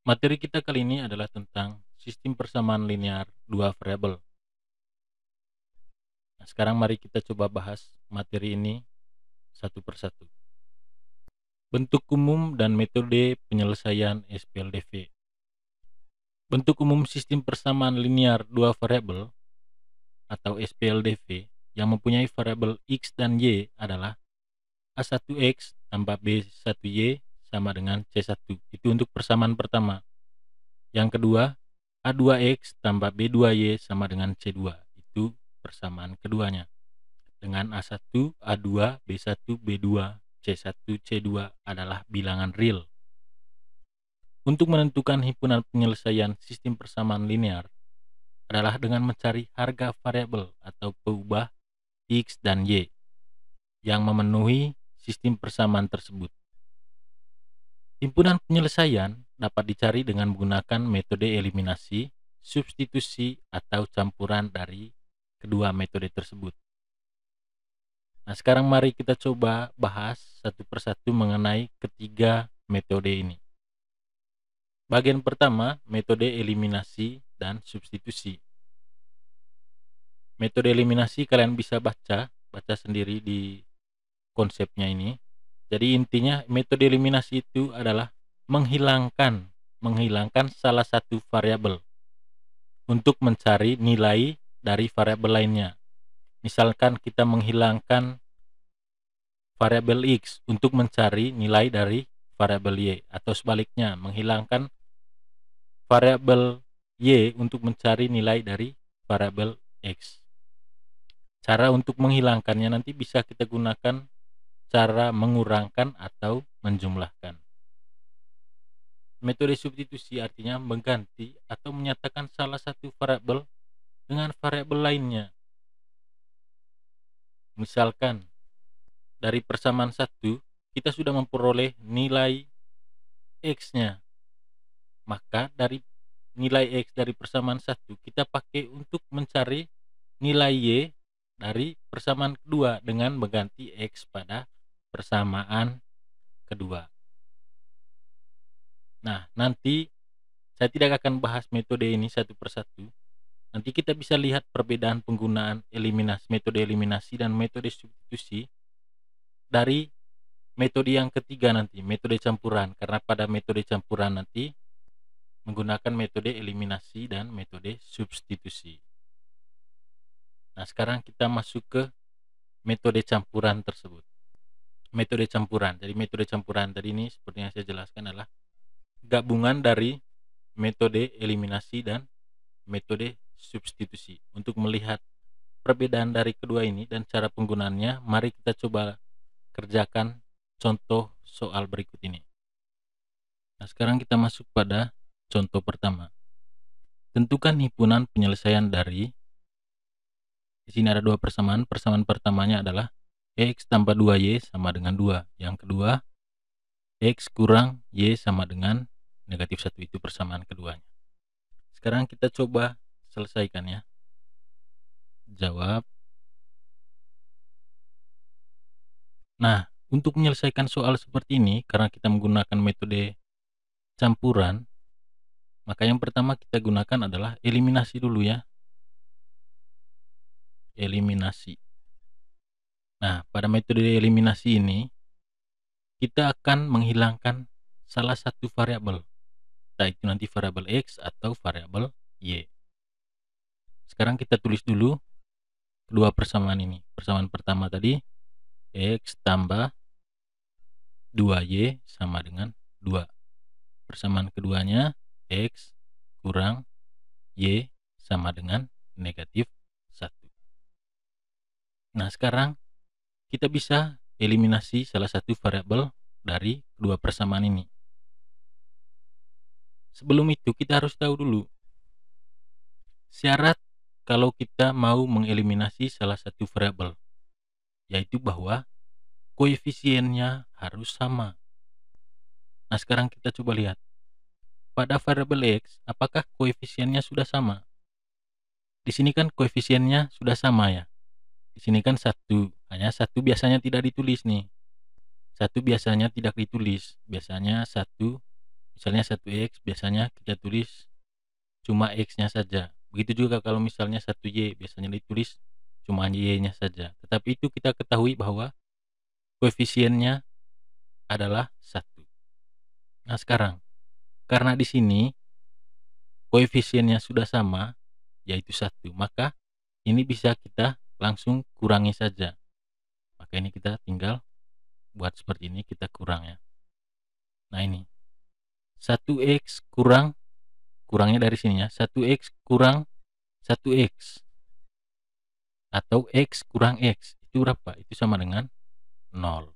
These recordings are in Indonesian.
Materi kita kali ini adalah tentang sistem persamaan linear dua variabel. Nah, sekarang mari kita coba bahas materi ini satu persatu. Bentuk umum dan metode penyelesaian SPLDV. Bentuk umum sistem persamaan linear dua variabel atau SPLDV yang mempunyai variabel X dan Y adalah A1X tambah B1Y sama dengan C1. Itu untuk persamaan pertama. Yang kedua, A2X tambah B2Y sama dengan C2. Itu persamaan keduanya. Dengan A1, A2, B1, B2, C1, C2 adalah bilangan real. Untuk menentukan himpunan penyelesaian sistem persamaan linear adalah dengan mencari harga variabel atau peubah X dan Y yang memenuhi sistem persamaan tersebut. Himpunan penyelesaian dapat dicari dengan menggunakan metode eliminasi, substitusi, atau campuran dari kedua metode tersebut. Nah, sekarang mari kita coba bahas satu persatu mengenai ketiga metode ini. Bagian pertama, metode eliminasi dan substitusi. Metode eliminasi kalian bisa baca sendiri di konsepnya ini. Jadi intinya metode eliminasi itu adalah menghilangkan salah satu variabel untuk mencari nilai dari variabel lainnya. Misalkan kita menghilangkan variabel X untuk mencari nilai dari variabel Y, atau sebaliknya menghilangkan variabel Y untuk mencari nilai dari variabel X. Cara untuk menghilangkannya nanti bisa kita gunakan cara mengurangkan atau menjumlahkan. Metode substitusi artinya mengganti atau menyatakan salah satu variabel dengan variabel lainnya. Misalkan dari persamaan 1 kita sudah memperoleh nilai X-nya. Maka dari nilai X dari persamaan 1 kita pakai untuk mencari nilai Y dari persamaan kedua dengan mengganti X pada persamaan kedua. Nah, nanti saya tidak akan bahas metode ini satu persatu. Nanti kita bisa lihat perbedaan penggunaan metode eliminasi dan metode substitusi dari metode yang ketiga nanti, metode campuran. Karena pada metode campuran nanti menggunakan metode eliminasi dan metode substitusi. Nah, sekarang kita masuk ke metode campuran tersebut. Metode campuran. Jadi metode campuran tadi ini seperti yang saya jelaskan adalah gabungan dari metode eliminasi dan metode substitusi. Untuk melihat perbedaan dari kedua ini dan cara penggunaannya, mari kita coba kerjakan contoh soal berikut ini. Nah, sekarang kita masuk pada contoh pertama. Tentukan himpunan penyelesaian dari, di sini ada dua persamaan. Persamaan pertamanya adalah X tambah 2Y sama dengan 2. Yang kedua, X kurang Y sama dengan negatif 1. Itu persamaan keduanya. Sekarang kita coba selesaikan ya. Jawab. Nah, untuk menyelesaikan soal seperti ini, karena kita menggunakan metode campuran, maka yang pertama kita gunakan adalah eliminasi dulu ya. Eliminasi. Nah, pada metode eliminasi ini, kita akan menghilangkan salah satu variabel, entah itu nanti variabel X atau variabel Y. Sekarang kita tulis dulu kedua persamaan ini. Persamaan pertama tadi, X tambah 2Y sama dengan 2. Persamaan keduanya, X kurang Y sama dengan negatif 1. Nah, sekarang kita bisa eliminasi salah satu variabel dari kedua persamaan ini. Sebelum itu kita harus tahu dulu syarat kalau kita mau mengeliminasi salah satu variabel, yaitu bahwa koefisiennya harus sama. Nah, sekarang kita coba lihat. Pada variabel X, apakah koefisiennya sudah sama? Di sini kan koefisiennya sudah sama ya. Di sini kan 1, hanya 1 biasanya tidak ditulis nih. 1 biasanya tidak ditulis. Biasanya 1 Misalnya 1x biasanya kita tulis cuma x-nya saja. Begitu juga kalau misalnya 1y biasanya ditulis cuma y-nya saja. Tetapi itu kita ketahui bahwa koefisiennya adalah 1. Nah, sekarang karena di sini koefisiennya sudah sama yaitu 1, maka ini bisa kita langsung kurangi saja. Maka ini kita tinggal buat seperti ini, kita kurang ya. Nah, ini 1x kurangnya dari sini ya, 1x kurang 1x atau x kurang x itu berapa? Itu sama dengan 0.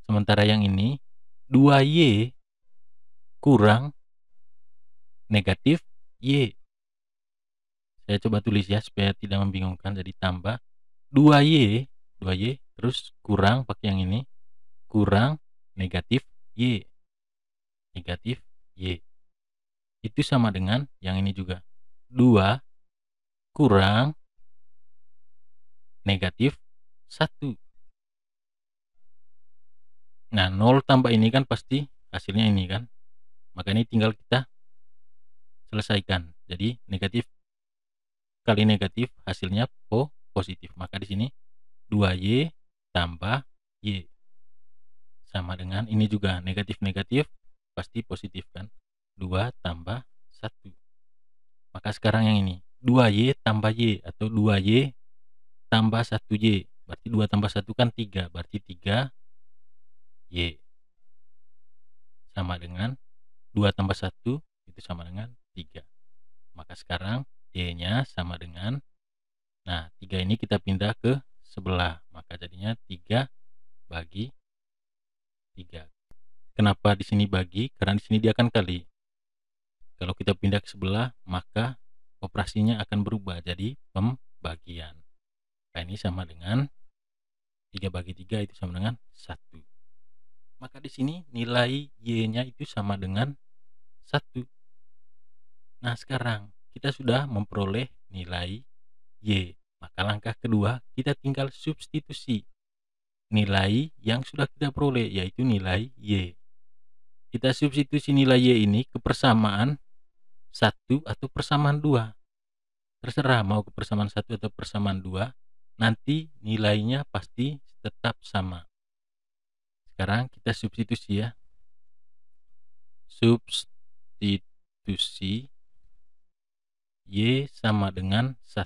Sementara yang ini 2y kurang negatif y. Saya coba tulis ya supaya tidak membingungkan. Jadi tambah 2y terus kurang pakai yang ini, kurang negatif y. Negatif y. Itu sama dengan yang ini juga. 2 kurang negatif 1. Nah, 0 tambah ini kan pasti hasilnya ini kan. Maka ini tinggal kita selesaikan. Jadi negatif kali negatif hasilnya positif. Maka di sini 2y tambah y sama dengan ini juga negatif-negatif pasti positif kan. 2 tambah 1. Maka sekarang yang ini 2y tambah y atau 2y tambah 1y. Berarti 2 tambah 1 kan 3. Berarti 3y sama dengan 2 tambah 1 itu sama dengan 3. Maka sekarang y-nya sama dengan, nah 3 ini kita pindah ke sebelah. Maka jadinya 3 bagi 3. Kenapa di sini bagi? Karena di sini dia akan kali. Kalau kita pindah ke sebelah, maka operasinya akan berubah jadi pembagian. Nah, ini sama dengan 3 bagi 3 itu sama dengan 1. Maka di sini nilai y-nya itu sama dengan 1. Nah, sekarang kita sudah memperoleh nilai y. Maka langkah kedua kita tinggal substitusi nilai yang sudah kita peroleh, yaitu nilai y. Kita substitusi nilai y ini ke persamaan 1 atau persamaan 2. Terserah mau ke persamaan 1 atau persamaan 2, nanti nilainya pasti tetap sama. Sekarang kita substitusi ya. Substitusi y sama dengan 1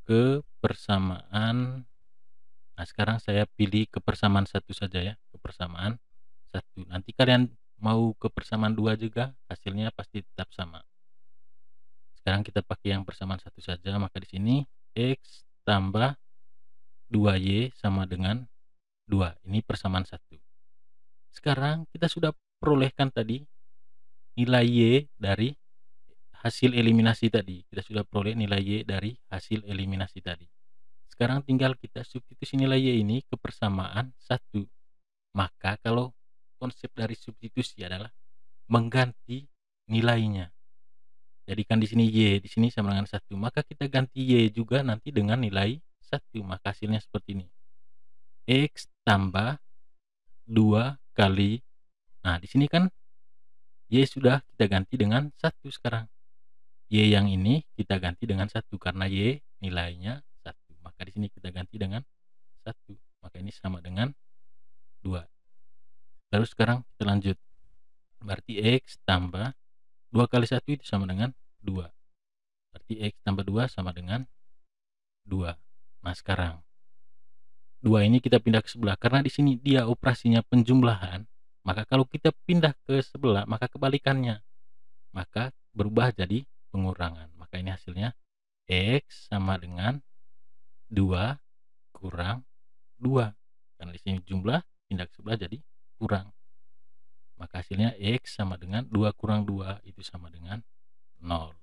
ke persamaan. Nah, sekarang saya pilih ke persamaan 1 saja ya, ke persamaan 1. Nanti kalian mau ke persamaan 2 juga hasilnya pasti tetap sama. Sekarang kita pakai yang persamaan 1 saja, maka di sini x tambah 2y sama dengan 2. Ini persamaan 1. Sekarang kita sudah perolehkan tadi nilai y dari hasil eliminasi tadi. Kita sudah peroleh nilai y dari hasil eliminasi tadi. Sekarang tinggal kita substitusi nilai y ini ke persamaan 1. Maka kalau konsep dari substitusi adalah mengganti nilainya. Jadikan di sini y, di sini sama dengan 1. Maka kita ganti y juga nanti dengan nilai 1. Maka hasilnya seperti ini. X tambah 2 kali. Nah, di sini kan y sudah kita ganti dengan 1 sekarang. Y yang ini kita ganti dengan 1 karena y nilainya 1. Maka di sini kita ganti dengan 1. Maka ini sama dengan 2. Terus sekarang kita lanjut. Berarti x tambah 2 kali 1 itu sama dengan 2. Berarti x tambah 2 sama dengan 2. Nah, sekarang 2 ini kita pindah ke sebelah. Karena di sini dia operasinya penjumlahan, maka kalau kita pindah ke sebelah, maka kebalikannya. Maka berubah jadi pengurangan. Maka ini hasilnya x sama dengan 2 kurang 2. Karena di sini jumlah, pindah ke sebelah jadi kurang. Maka hasilnya x sama dengan 2 kurang 2 itu sama dengan 0.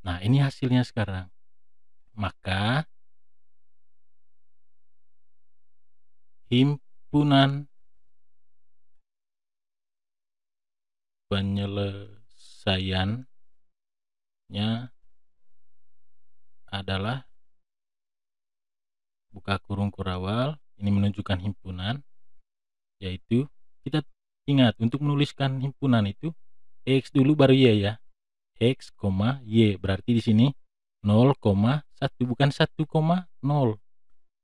Nah, ini hasilnya sekarang. Maka himpunan penyelesaiannya adalah buka kurung kurawal, ini menunjukkan himpunan, yaitu kita Ingat, untuk menuliskan himpunan itu X dulu baru Y ya. X, Y. Berarti di sini 0,1 bukan 1,0.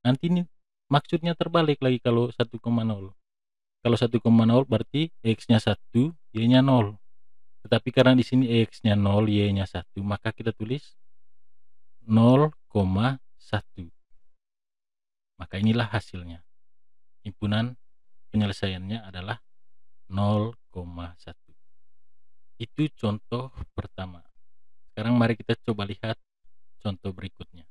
Nanti ini maksudnya terbalik lagi kalau 1,0. Kalau 1,0 berarti X-nya 1, Y-nya 0. Tetapi karena di sini X-nya 0, Y-nya 1, maka kita tulis 0,1. Maka inilah hasilnya. Himpunan penyelesaiannya adalah 0,1. Itu contoh pertama. Sekarang mari kita coba lihat contoh berikutnya.